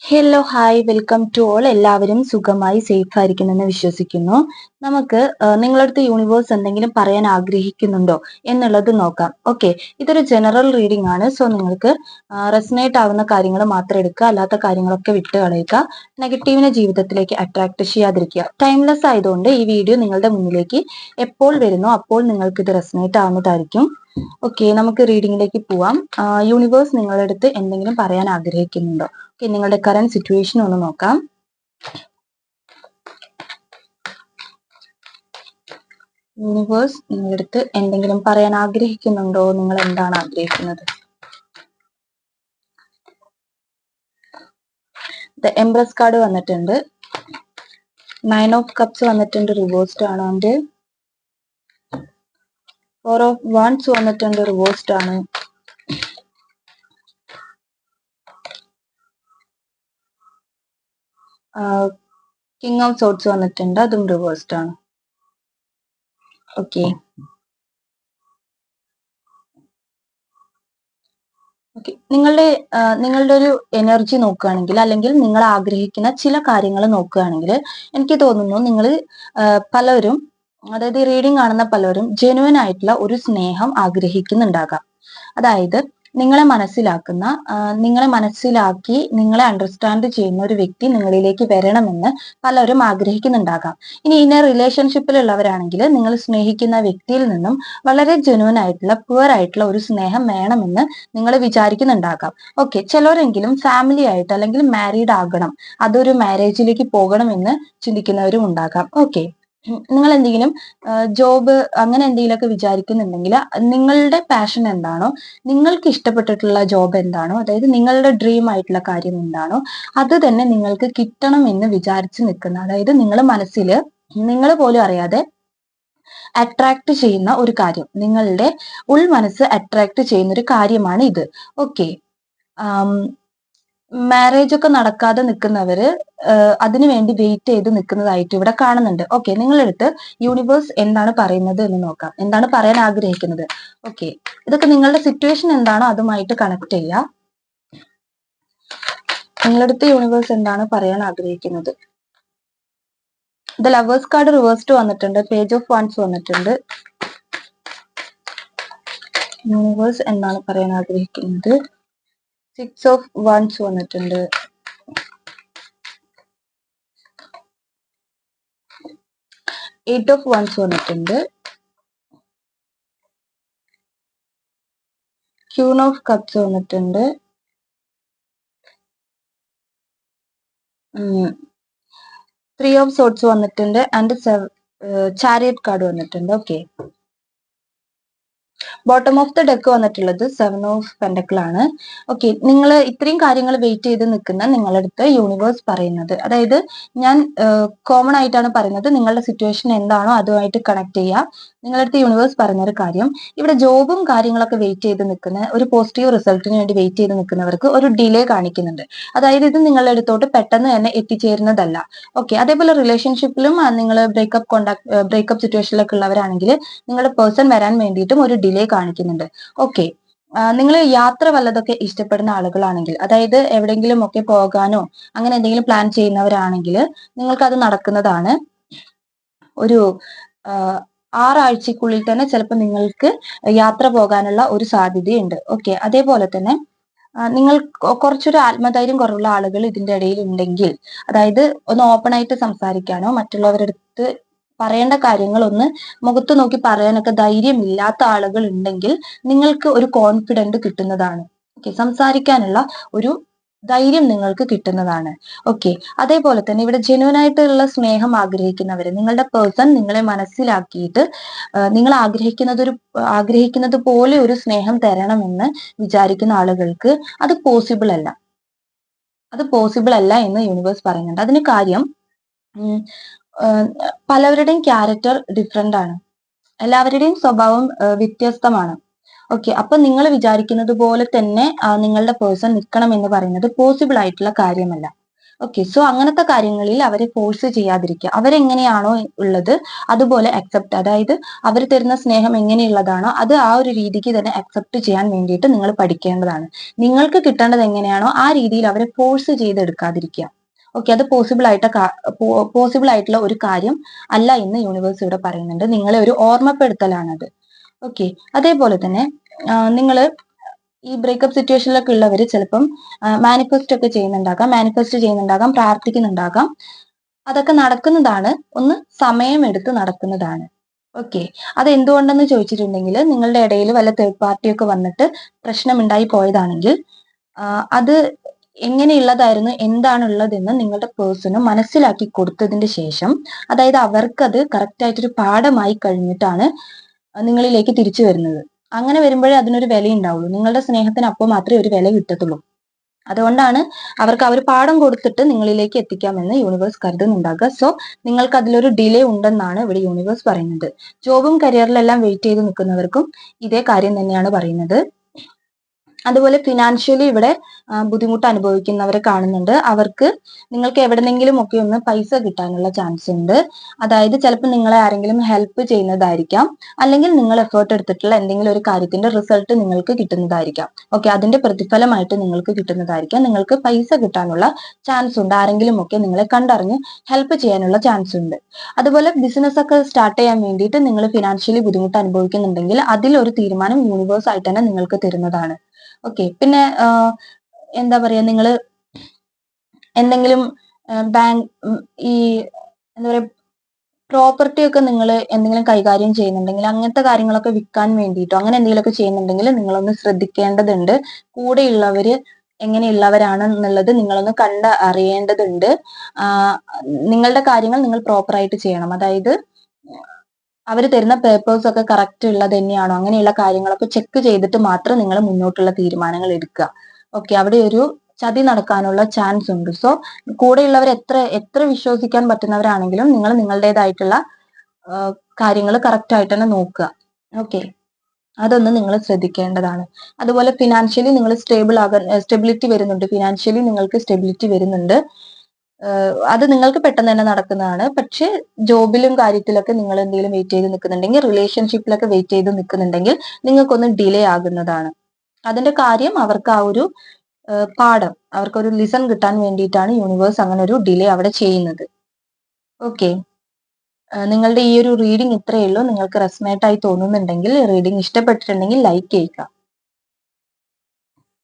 Hello hi welcome to all. എല്ലാവരും സുഖമായി safe ആയിരിക്കുന്നെന്ന് വിശ്വസിക്കുന്നു. നമുക്ക് നിങ്ങളടുത്ത് യൂണിവേഴ്സ് എന്തെങ്കിലും പറയാൻ ആഗ്രഹിക്കുന്നുണ്ടോ എന്നുള്ളത് നോക്കാം. ഓക്കെ, ഇതൊരു ജനറൽ റീഡിംഗ് ആണ്. സോ നിങ്ങൾക്ക് റെസനേറ്റ് ആവുന്ന കാര്യങ്ങൾ മാത്രം എടുക്കുക, അല്ലാത്ത കാര്യങ്ങളൊക്കെ വിട്ട് കളയുക. നെഗറ്റീവിനെ ജീവിതത്തിലേക്ക് അട്രാക്ട് ചെയ്യാതിരിക്കുക. ടൈംലെസ് ആയതുകൊണ്ട് ഈ വീഡിയോ നിങ്ങളുടെ മുന്നിലേക്ക് എപ്പോൾ വരുന്നോ അപ്പോൾ നിങ്ങൾക്ക് ഇത് റെസനേറ്റ് ആവുന്നതായിരിക്കും. ഓക്കെ, നമുക്ക് റീഡിങ്ങിലേക്ക് പോവാം. യൂണിവേഴ്സ് നിങ്ങളുടെ അടുത്ത് എന്തെങ്കിലും പറയാൻ ആഗ്രഹിക്കുന്നുണ്ടോ? ഓക്കെ, നിങ്ങളുടെ കറന്റ് സിറ്റുവേഷൻ ഒന്ന് നോക്കാം. യൂണിവേഴ്സ് നിങ്ങളുടെ അടുത്ത് എന്തെങ്കിലും പറയാൻ ആഗ്രഹിക്കുന്നുണ്ടോ? നിങ്ങൾ എന്താണ് ആഗ്രഹിക്കുന്നത്? ദ എംപ്രസ് കാർഡ് വന്നിട്ടുണ്ട്. 9 ഓഫ് കപ്സ് വന്നിട്ടുണ്ട്, റിവേഴ്സ്ഡ് ആണ്. ആൻഡ് 4 ഓഫ് വാൻഡ്സ് വന്നിട്ടുണ്ട്, റിവേഴ്സ്ഡ് ആണ്. കിങ് ഓഫ് സോർട്സ് വന്നിട്ടുണ്ട്, അതും റിവേഴ്സ്ഡ് ആണ്. ഓക്കെ, നിങ്ങളുടെ ഒരു എനർജി നോക്കുകയാണെങ്കിൽ, അല്ലെങ്കിൽ നിങ്ങൾ ആഗ്രഹിക്കുന്ന ചില കാര്യങ്ങൾ നോക്കുകയാണെങ്കിൽ, എനിക്ക് തോന്നുന്നു നിങ്ങൾ പലരും, അതായത് ഈ റീഡിംഗ് കാണുന്ന പലരും ജെനുവൻ ആയിട്ടുള്ള ഒരു സ്നേഹം ആഗ്രഹിക്കുന്നുണ്ടാകാം. അതായത് നിങ്ങളെ മനസ്സിലാക്കി നിങ്ങളെ അണ്ടർസ്റ്റാൻഡ് ചെയ്യുന്ന ഒരു വ്യക്തി നിങ്ങളിലേക്ക് വരണമെന്ന് പലരും ആഗ്രഹിക്കുന്നുണ്ടാകാം. ഇനി ഇന്ന റിലേഷൻഷിപ്പിലുള്ളവരാണെങ്കിൽ നിങ്ങൾ സ്നേഹിക്കുന്ന വ്യക്തിയിൽ നിന്നും വളരെ ജെനുവൻ ആയിട്ടുള്ള പ്യുവർ ആയിട്ടുള്ള ഒരു സ്നേഹം വേണമെന്ന് നിങ്ങൾ വിചാരിക്കുന്നുണ്ടാകാം. ഓക്കെ, ചിലരെങ്കിലും ഫാമിലി ആയിട്ട് അല്ലെങ്കിൽ മാരീഡ് ആകണം, അതൊരു മാരേജിലേക്ക് പോകണമെന്ന് ചിന്തിക്കുന്നവരും ഉണ്ടാകാം. ഓക്കെ, നിങ്ങൾ എന്തെങ്കിലും ജോബ് അങ്ങനെ എന്തെങ്കിലുമൊക്കെ വിചാരിക്കുന്നുണ്ടെങ്കിൽ, നിങ്ങളുടെ പാഷൻ എന്താണോ, നിങ്ങൾക്ക് ഇഷ്ടപ്പെട്ടിട്ടുള്ള ജോബ് എന്താണോ, അതായത് നിങ്ങളുടെ ഡ്രീം ആയിട്ടുള്ള കാര്യം എന്താണോ, അത് തന്നെ നിങ്ങൾക്ക് കിട്ടണം എന്ന് വിചാരിച്ച് നിൽക്കുന്ന, അതായത് നിങ്ങൾ മനസ്സിൽ നിങ്ങൾ പോലും അറിയാതെ അട്രാക്ട് ചെയ്യുന്ന ഒരു കാര്യം, നിങ്ങളുടെ ഉൾമനസ്സ് അട്രാക്ട് ചെയ്യുന്ന ഒരു കാര്യമാണ് ഇത്. ഓക്കെ, മാരേജ് ഒക്കെ നടക്കാതെ നിൽക്കുന്നവര് അതിനു വേണ്ടി വെയിറ്റ് ചെയ്ത് നിൽക്കുന്നതായിട്ട് ഇവിടെ കാണുന്നുണ്ട്. ഓക്കെ, നിങ്ങളടുത്ത് യൂണിവേഴ്സ് എന്താണ് പറയുന്നത് എന്ന് നോക്കാം, എന്താണ് പറയാൻ ആഗ്രഹിക്കുന്നത്. ഓക്കെ, ഇതൊക്കെ നിങ്ങളുടെ സിറ്റുവേഷൻ എന്താണോ അതുമായിട്ട് കണക്ട് ചെയ്യുക. നിങ്ങളടുത്ത് യൂണിവേഴ്സ് എന്താണ് പറയാൻ ആഗ്രഹിക്കുന്നത്? ദ ലവേഴ്സ് കാർഡ് റിവേഴ്സ്ഡ് വന്നിട്ടുണ്ട്, പേജ് ഓഫ് വാൻഡ്സ് വന്നിട്ടുണ്ട്. യൂണിവേഴ്സ് എന്താണ് പറയാൻ ആഗ്രഹിക്കുന്നത്? 6 ഓഫ് വാൻഡ്സ് വന്നിട്ടുണ്ട്. 8 ഓഫ് വാൻഡ്സ് വന്നിട്ടുണ്ട്. ക്യൂൺ ഓഫ് കപ്സ് വന്നിട്ടുണ്ട്. 3 ഓഫ് സോർട്സ് വന്നിട്ടുണ്ട്. ആൻഡ് ചാരിയറ്റ് കാർഡ് വന്നിട്ടുണ്ട്. Okay, bottom of the deck വന്നിട്ടുള്ളത് 7 ഓഫ് പെൻഡക്കിൾ ആണ്. ഓക്കെ, നിങ്ങൾ ഇത്രയും കാര്യങ്ങൾ വെയിറ്റ് ചെയ്ത് നിൽക്കുന്ന നിങ്ങളടുത്ത് യൂണിവേഴ്സ് പറയുന്നത്, അതായത് ഞാൻ കോമൺ ആയിട്ടാണ് പറയുന്നത്, നിങ്ങളുടെ സിറ്റുവേഷൻ എന്താണോ അതുമായിട്ട് കണക്ട് ചെയ്യുക. നിങ്ങളടുത്ത് യൂണിവേഴ്സ് പറയുന്ന ഒരു കാര്യം, ഇവിടെ ജോബും കാര്യങ്ങളൊക്കെ വെയിറ്റ് ചെയ്ത് നിൽക്കുന്ന, ഒരു പോസിറ്റീവ് റിസൾട്ടിന് വേണ്ടി വെയിറ്റ് ചെയ്ത് നിൽക്കുന്നവർക്ക് ഒരു ഡിലേ കാണിക്കുന്നുണ്ട്. അതായത് ഇത് നിങ്ങളുടെ അടുത്തോട്ട് പെട്ടെന്ന് തന്നെ എത്തിച്ചേരുന്നതല്ല. ഓക്കെ, അതേപോലെ റിലേഷൻഷിപ്പിലും നിങ്ങൾ ബ്രേക്കപ്പ് സിറ്റുവേഷനിലൊക്കെ ഉള്ളവരാണെങ്കിൽ നിങ്ങളുടെ പേഴ്സൺ വരാൻ വേണ്ടിയിട്ടും ഒരു ഡിലേ കാണിക്കുന്നുണ്ട്. ഓക്കെ, നിങ്ങൾ യാത്ര വല്ലതൊക്കെ ഇഷ്ടപ്പെടുന്ന ആളുകളാണെങ്കിൽ, അതായത് എവിടെയെങ്കിലും ഒക്കെ പോകാനോ അങ്ങനെ എന്തെങ്കിലും പ്ലാൻ ചെയ്യുന്നവരാണെങ്കിൽ നിങ്ങൾക്ക് അത് നടക്കുന്നതാണ്. ഒരു 6 ആഴ്ചക്കുള്ളിൽ തന്നെ ചിലപ്പോൾ നിങ്ങൾക്ക് യാത്ര പോകാനുള്ള ഒരു സാധ്യതയുണ്ട്. ഓക്കെ, അതേപോലെ തന്നെ നിങ്ങൾ കുറച്ചൊരു ആത്മധൈര്യം കുറവുള്ള ആളുകൾ ഇതിന്റെ ഇടയിൽ ഉണ്ടെങ്കിൽ, അതായത് ഒന്ന് ഓപ്പൺ ആയിട്ട് സംസാരിക്കാനോ മറ്റുള്ളവരുടെ അടുത്ത് പറയേണ്ട കാര്യങ്ങൾ ഒന്ന് മുഖത്ത് നോക്കി പറയാനൊക്കെ ധൈര്യമില്ലാത്ത ആളുകൾ ഉണ്ടെങ്കിൽ നിങ്ങൾക്ക് ഒരു കോൺഫിഡന്റ് കിട്ടുന്നതാണ്. ഓക്കെ, സംസാരിക്കാനുള്ള ഒരു ധൈര്യം നിങ്ങൾക്ക് കിട്ടുന്നതാണ്. ഓക്കെ, അതേപോലെ തന്നെ ഇവിടെ ജെന്യുവൻ ആയിട്ടുള്ള സ്നേഹം ആഗ്രഹിക്കുന്നവര്, നിങ്ങളുടെ പേഴ്സൺ നിങ്ങളെ മനസ്സിലാക്കിയിട്ട് നിങ്ങൾ ആഗ്രഹിക്കുന്നത് പോലെ ഒരു സ്നേഹം തരണമെന്ന് വിചാരിക്കുന്ന ആളുകൾക്ക് അത് പോസിബിൾ അല്ല എന്ന് യൂണിവേഴ്സ് പറയുന്നുണ്ട്. അതിന് കാര്യം, പലവരുടെയും ക്യാരക്ടർ ഡിഫറെന്റ് ആണ്, എല്ലാവരുടെയും സ്വഭാവം വ്യത്യസ്തമാണ്. ഓക്കെ, അപ്പൊ നിങ്ങൾ വിചാരിക്കുന്നത് പോലെ തന്നെ നിങ്ങളുടെ പേഴ്സൺ നിൽക്കണം എന്ന് പറയുന്നത് പോസിബിൾ ആയിട്ടുള്ള കാര്യമല്ല. ഓക്കെ, സോ അങ്ങനത്തെ കാര്യങ്ങളിൽ അവരെ ഫോഴ്സ് ചെയ്യാതിരിക്കുക. അവരെങ്ങനെയാണോ ഉള്ളത് അതുപോലെ അക്സെപ്റ്റ്, അതായത് അവർ തരുന്ന സ്നേഹം എങ്ങനെയുള്ളതാണോ അത് ആ ഒരു രീതിക്ക് തന്നെ അക്സെപ്റ്റ് ചെയ്യാൻ വേണ്ടിയിട്ട് നിങ്ങൾ പഠിക്കേണ്ടതാണ്. നിങ്ങൾക്ക് കിട്ടേണ്ടത് എങ്ങനെയാണോ ആ രീതിയിൽ അവരെ ഫോഴ്സ് ചെയ്തെടുക്കാതിരിക്കുക. ഓക്കെ, അത് പോസിബിൾ ആയിട്ടുള്ള ഒരു കാര്യം അല്ല എന്ന് യൂണിവേഴ്സ് ഇവിടെ പറയുന്നുണ്ട്. നിങ്ങളെ ഒരു ഓർമ്മപ്പെടുത്തലാണത്. ഓക്കെ, അതേപോലെ തന്നെ നിങ്ങൾ ഈ ബ്രേക്കപ്പ് സിറ്റുവേഷനിലൊക്കെ ഉള്ളവർ ചിലപ്പം മാനിഫെസ്റ്റ് ചെയ്യുന്നുണ്ടാകാം, പ്രാർത്ഥിക്കുന്നുണ്ടാകാം. അതൊക്കെ നടക്കുന്നതാണ്, ഒന്ന് സമയമെടുത്ത് നടക്കുന്നതാണ്. ഓക്കെ, അത് എന്തുകൊണ്ടെന്ന് ചോദിച്ചിട്ടുണ്ടെങ്കിൽ നിങ്ങളുടെ ഇടയിൽ വല്ല തേർഡ് പാർട്ടിയൊക്കെ വന്നിട്ട് പ്രശ്നമുണ്ടായി പോയതാണെങ്കിൽ അത് എങ്ങനെയുള്ളതായിരുന്നു, എന്താണുള്ളതെന്ന് നിങ്ങളുടെ പേഴ്സണ് മനസ്സിലാക്കി കൊടുത്തതിന് ശേഷം, അതായത് അവർക്കത് കറക്റ്റ് ആയിട്ടൊരു പാഠമായി കഴിഞ്ഞിട്ടാണ് നിങ്ങളിലേക്ക് തിരിച്ചു വരുന്നത്. അങ്ങനെ വരുമ്പോഴേ അതിനൊരു വില ഉണ്ടാവുള്ളൂ. നിങ്ങളുടെ സ്നേഹത്തിന് അപ്പോൾ മാത്രമേ ഒരു വില കിട്ടത്തുള്ളൂ. അതുകൊണ്ടാണ് അവർക്ക് അവർ പാഠം കൊടുത്തിട്ട് നിങ്ങളിലേക്ക് എത്തിക്കാമെന്ന് യൂണിവേഴ്സ് കരുതുന്നുണ്ടാകുക. സോ നിങ്ങൾക്ക് അതിലൊരു ഡിലേ ഉണ്ടെന്നാണ് ഇവിടെ യൂണിവേഴ്സ് പറയുന്നത്. ജോബും കരിയറിലെല്ലാം വെയിറ്റ് ചെയ്ത് നിൽക്കുന്നവർക്കും ഇതേ കാര്യം തന്നെയാണ് പറയുന്നത്. അതുപോലെ ഫിനാൻഷ്യലി ഇവിടെ ബുദ്ധിമുട്ട് അനുഭവിക്കുന്നവരെ കാണുന്നുണ്ട്. അവർക്ക് നിങ്ങൾക്ക് എവിടെന്നെങ്കിലും ഒക്കെ ഒന്ന് പൈസ കിട്ടാനുള്ള ചാൻസ് ഉണ്ട്. അതായത് ചിലപ്പോൾ നിങ്ങളെ ആരെങ്കിലും ഹെൽപ്പ് ചെയ്യുന്നതായിരിക്കാം, അല്ലെങ്കിൽ നിങ്ങൾ എഫേർട്ട് എടുത്തിട്ടുള്ള എന്തെങ്കിലും ഒരു കാര്യത്തിന്റെ റിസൾട്ട് നിങ്ങൾക്ക് കിട്ടുന്നതായിരിക്കാം. ഓക്കെ, അതിന്റെ പ്രതിഫലമായിട്ട് നിങ്ങൾക്ക് കിട്ടുന്നതായിരിക്കാം. നിങ്ങൾക്ക് പൈസ കിട്ടാനുള്ള ചാൻസ് ഉണ്ട്. ആരെങ്കിലും ഒക്കെ നിങ്ങളെ കണ്ടറിഞ്ഞ് ഹെൽപ്പ് ചെയ്യാനുള്ള ചാൻസ് ഉണ്ട്. അതുപോലെ ബിസിനസ് ഒക്കെ സ്റ്റാർട്ട് ചെയ്യാൻ വേണ്ടിയിട്ട് നിങ്ങൾ ഫിനാൻഷ്യലി ബുദ്ധിമുട്ട് അനുഭവിക്കുന്നുണ്ടെങ്കിൽ അതിലൊരു തീരുമാനം യൂണിവേഴ്സ് ആയിട്ട് തന്നെ നിങ്ങൾക്ക് തരുന്നതാണ്. ഓക്കെ, പിന്നെ എന്താ പറയാ, നിങ്ങൾ എന്തെങ്കിലും ബാങ്ക് ഈ എന്താ പറയാ പ്രോപ്പർട്ടി ഒക്കെ നിങ്ങൾ എന്തെങ്കിലും കൈകാര്യം ചെയ്യുന്നുണ്ടെങ്കിൽ അങ്ങനത്തെ കാര്യങ്ങളൊക്കെ വിൽക്കാൻ വേണ്ടിയിട്ടോ അങ്ങനെ എന്തെങ്കിലുമൊക്കെ ചെയ്യുന്നുണ്ടെങ്കിൽ നിങ്ങളൊന്ന് ശ്രദ്ധിക്കേണ്ടതുണ്ട്. കൂടെയുള്ളവര് എങ്ങനെയുള്ളവരാണ് എന്നുള്ളത് നിങ്ങളൊന്ന് അറിയേണ്ടതുണ്ട്. നിങ്ങളുടെ കാര്യങ്ങൾ നിങ്ങൾ പ്രോപ്പറായിട്ട് ചെയ്യണം. അതായത് അവർ തരുന്ന പേപ്പേഴ്സ് ഒക്കെ കറക്റ്റ് ഉള്ളത് തന്നെയാണോ, അങ്ങനെയുള്ള കാര്യങ്ങളൊക്കെ ചെക്ക് ചെയ്തിട്ട് മാത്രം നിങ്ങൾ മുന്നോട്ടുള്ള തീരുമാനങ്ങൾ എടുക്കുക. ഓക്കെ, അവിടെ ഒരു ചതി നടക്കാനുള്ള ചാൻസ് ഉണ്ട്. സോ കൂടെയുള്ളവർ എത്ര വിശ്വസിക്കാൻ പറ്റുന്നവരാണെങ്കിലും നിങ്ങൾ നിങ്ങളുടേതായിട്ടുള്ള കാര്യങ്ങൾ കറക്റ്റ് ആയിട്ട് തന്നെ നോക്കുക. ഓക്കെ, അതൊന്ന് നിങ്ങൾ ശ്രദ്ധിക്കേണ്ടതാണ്. അതുപോലെ ഫിനാൻഷ്യലി നിങ്ങൾ സ്റ്റെബിലിറ്റി വരുന്നുണ്ട്. ഫിനാൻഷ്യലി നിങ്ങൾക്ക് സ്റ്റെബിലിറ്റി വരുന്നുണ്ട്. അത് നിങ്ങൾക്ക് പെട്ടെന്ന് തന്നെ നടക്കുന്നതാണ്. പക്ഷെ ജോബിലും കാര്യത്തിലൊക്കെ നിങ്ങൾ എന്തെങ്കിലും വെയിറ്റ് ചെയ്ത് നിൽക്കുന്നുണ്ടെങ്കിൽ, റിലേഷൻഷിപ്പിലൊക്കെ വെയിറ്റ് ചെയ്ത് നിൽക്കുന്നുണ്ടെങ്കിൽ നിങ്ങൾക്കൊന്ന് ഡിലേ ആകുന്നതാണ്. അതിന്റെ കാര്യം അവർക്ക് ആ ഒരു പാഠം, അവർക്കൊരു ലിസൺ കിട്ടാൻ വേണ്ടിയിട്ടാണ് യൂണിവേഴ്സ് അങ്ങനെ ഒരു ഡിലേ അവിടെ ചെയ്യുന്നത്. ഓക്കെ, നിങ്ങളുടെ ഈ ഒരു റീഡിംഗ് ഇത്രയേ ഉള്ളൂ. നിങ്ങൾക്ക് റെസ്മേറ്റ് ആയി തോന്നുന്നുണ്ടെങ്കിൽ, റീഡിംഗ് ഇഷ്ടപ്പെട്ടിട്ടുണ്ടെങ്കിൽ ലൈക്ക് ചെയ്യുക.